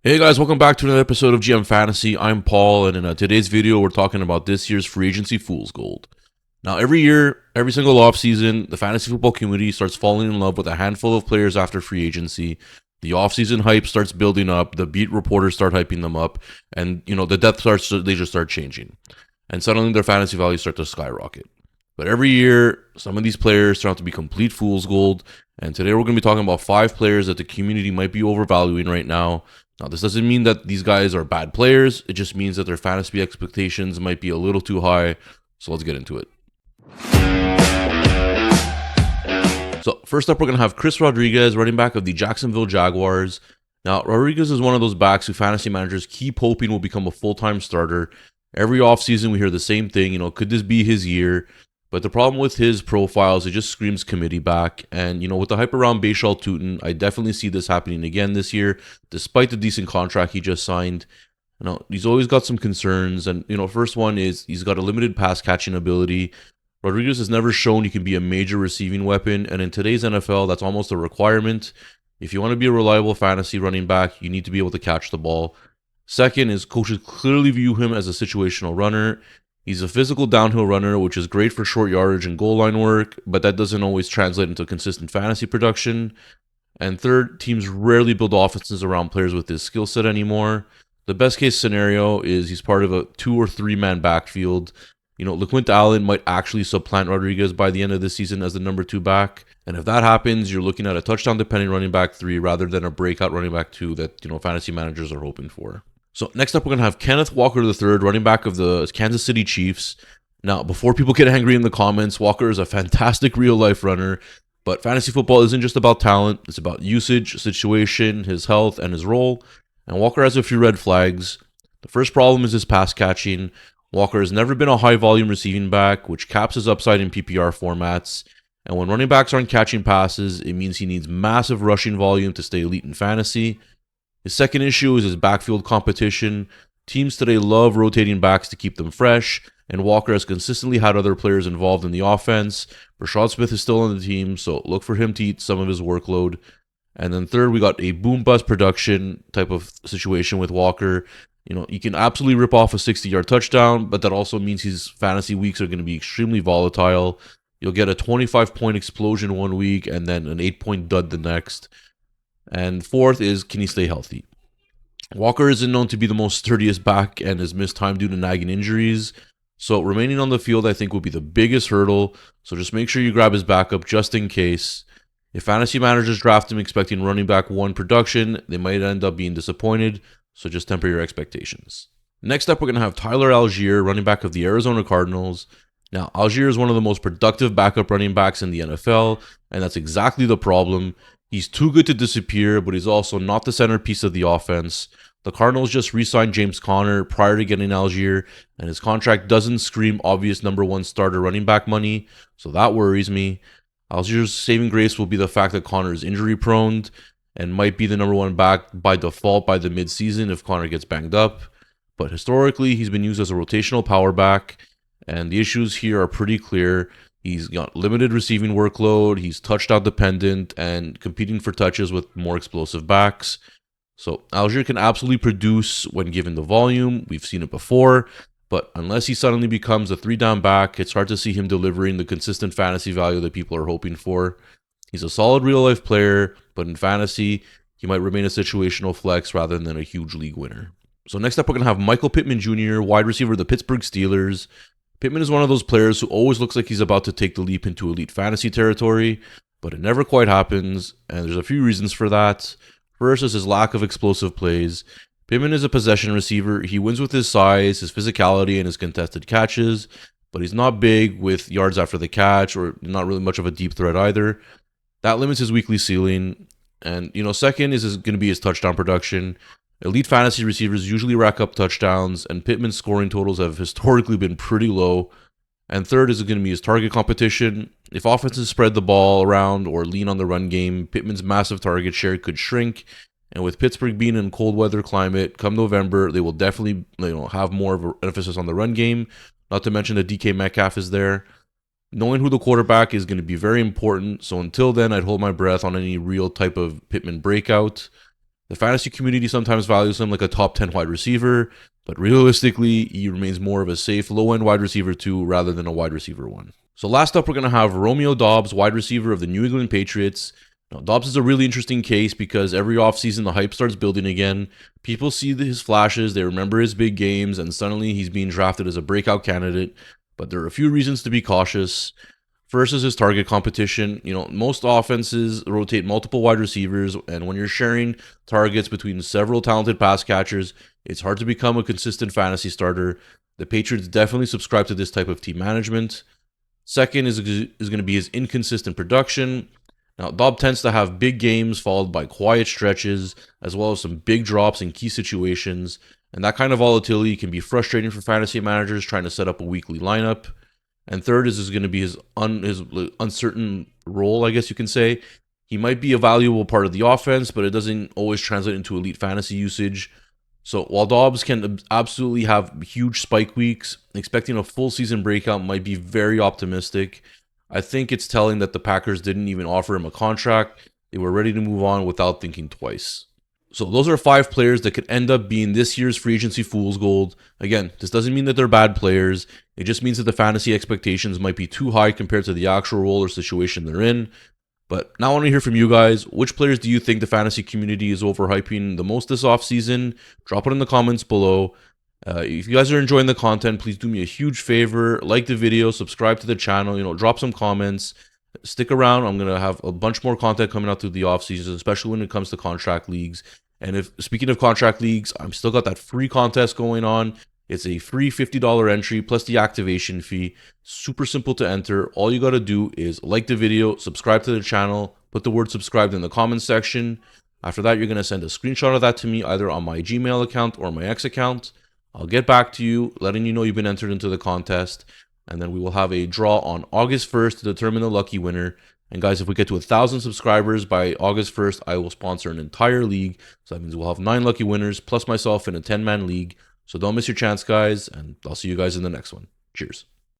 Hey guys, welcome back to another episode of GM Fantasy. I'm Paul, and in today's video, we're talking about this year's free agency fool's gold. Now, every year, every single offseason, the fantasy football community starts falling in love with a handful of players after free agency. The offseason hype starts building up, the beat reporters start hyping them up, and the depth charts they just start changing. And suddenly their fantasy values start to skyrocket. But every year, some of these players turn out to be complete fool's gold, and today we're going to be talking about 5 players that the community might be overvaluing right now. Now, this doesn't mean that these guys are bad players. It just means that their fantasy expectations might be a little too high. So let's get into it. So first up, we're going to have Chris Rodriguez, running back of the Jacksonville Jaguars. Now, Rodriguez is one of those backs who fantasy managers keep hoping will become a full-time starter. Every offseason, we hear the same thing. Could this be his year? But the problem with his profile is it just screams committee back. And, with the hype around Bashal Tutin, I definitely see this happening again this year, despite the decent contract he just signed. He's always got some concerns. And, first one is he's got a limited pass catching ability. Rodriguez has never shown he can be a major receiving weapon. And in today's NFL, that's almost a requirement. If you want to be a reliable fantasy running back, you need to be able to catch the ball. Second is coaches clearly view him as a situational runner. He's a physical downhill runner, which is great for short yardage and goal line work, but that doesn't always translate into consistent fantasy production. And third, teams rarely build offenses around players with his skill set anymore. The best case scenario is he's part of a 2 or 3 man backfield. LeQuint Allen might actually supplant Rodriguez by the end of the season as the number 2 back. And if that happens, you're looking at a touchdown dependent running back 3 rather than a breakout running back 2 that, fantasy managers are hoping for. So next up, we're going to have Kenneth Walker III, running back of the Kansas City Chiefs. Now, before people get angry in the comments, Walker is a fantastic real-life runner, but fantasy football isn't just about talent. It's about usage, situation, his health, and his role. And Walker has a few red flags. The first problem is his pass catching. Walker has never been a high-volume receiving back, which caps his upside in PPR formats. And when running backs aren't catching passes, it means he needs massive rushing volume to stay elite in fantasy. His second issue is his backfield competition. Teams today love rotating backs to keep them fresh, and Walker has consistently had other players involved in the offense. Rashad Smith is still on the team, so look for him to eat some of his workload. And then third, we got a boom-bust production type of situation with Walker. He can absolutely rip off a 60-yard touchdown, but that also means his fantasy weeks are going to be extremely volatile. You'll get a 25-point explosion one week and then an 8-point dud the next. And fourth is, can he stay healthy? Walker isn't known to be the most sturdiest back and has missed time due to nagging injuries. So remaining on the field, I think, will be the biggest hurdle. So just make sure you grab his backup just in case. If fantasy managers draft him expecting running back 1 production, they might end up being disappointed. So just temper your expectations. Next up, we're going to have Tyler Allgeier, running back of the Arizona Cardinals. Now, Allgeier is one of the most productive backup running backs in the NFL, and that's exactly the problem. He's too good to disappear, but he's also not the centerpiece of the offense. The Cardinals just re-signed James Conner prior to getting Allgeier, and his contract doesn't scream obvious number 1 starter running back money, so that worries me. Allgeier's saving grace will be the fact that Conner is injury-prone and might be the number 1 back by default by the midseason if Conner gets banged up. But historically, he's been used as a rotational power back, and the issues here are pretty clear. He's got limited receiving workload, he's touchdown dependent, and competing for touches with more explosive backs. So Allgeier can absolutely produce when given the volume. We've seen it before, but unless he suddenly becomes a 3-down back, it's hard to see him delivering the consistent fantasy value that people are hoping for. He's a solid real-life player, but in fantasy, he might remain a situational flex rather than a huge league winner. So next up, we're going to have Michael Pittman Jr., wide receiver of the Pittsburgh Steelers. Pittman is one of those players who always looks like he's about to take the leap into elite fantasy territory, but it never quite happens, and there's a few reasons for that. First is his lack of explosive plays. Pittman is a possession receiver. He wins with his size, his physicality, and his contested catches, but he's not big with yards after the catch or not really much of a deep threat either. That limits his weekly ceiling. And, second is going to be his touchdown production. Elite fantasy receivers usually rack up touchdowns, and Pittman's scoring totals have historically been pretty low. And third is going to be his target competition. If offenses spread the ball around or lean on the run game, Pittman's massive target share could shrink. And with Pittsburgh being in a cold weather climate, come November, they will definitely have more of an emphasis on the run game. Not to mention that DK Metcalf is there. Knowing who the quarterback is going to be very important. So until then, I'd hold my breath on any real type of Pittman breakout. The fantasy community sometimes values him like a top 10 wide receiver, but realistically, he remains more of a safe low-end wide receiver 2 rather than a wide receiver 1. So last up, we're going to have Romeo Doubs, wide receiver of the New England Patriots. Now, Doubs is a really interesting case because every offseason the hype starts building again. People see his flashes, they remember his big games, and suddenly he's being drafted as a breakout candidate. But there are a few reasons to be cautious. First is his target competition. Most offenses rotate multiple wide receivers, and when you're sharing targets between several talented pass catchers, it's hard to become a consistent fantasy starter. The Patriots definitely subscribe to this type of team management. Second is going to be his inconsistent production. Now, Doubs tends to have big games followed by quiet stretches, as well as some big drops in key situations, and that kind of volatility can be frustrating for fantasy managers trying to set up a weekly lineup. And third is going to be his uncertain role, I guess you can say. He might be a valuable part of the offense, but it doesn't always translate into elite fantasy usage. So while Doubs can absolutely have huge spike weeks, expecting a full season breakout might be very optimistic. I think it's telling that the Packers didn't even offer him a contract. They were ready to move on without thinking twice. So those are 5 players that could end up being this year's free agency fool's gold. Again, this doesn't mean that they're bad players. It just means that the fantasy expectations might be too high compared to the actual role or situation they're in. But now I want to hear from you guys. Which players do you think the fantasy community is overhyping the most this offseason? Drop it in the comments below. If you guys are enjoying the content, please do me a huge favor. Like the video, subscribe to the channel, drop some comments. Stick around. I'm going to have a bunch more content coming out through the offseason, especially when it comes to contract leagues. And speaking of contract leagues, I'm still got that free contest going on. It's a free $50 entry plus the activation fee. Super simple to enter. All you got to do is like the video, subscribe to the channel, put the word subscribed in the comments section. After that, you're going to send a screenshot of that to me either on my Gmail account or my X account. I'll get back to you, letting you know you've been entered into the contest. And then we will have a draw on August 1st to determine the lucky winner. And guys, if we get to 1,000 subscribers by August 1st, I will sponsor an entire league. So that means we'll have 9 lucky winners, plus myself in a 10-man league. So don't miss your chance, guys, and I'll see you guys in the next one. Cheers.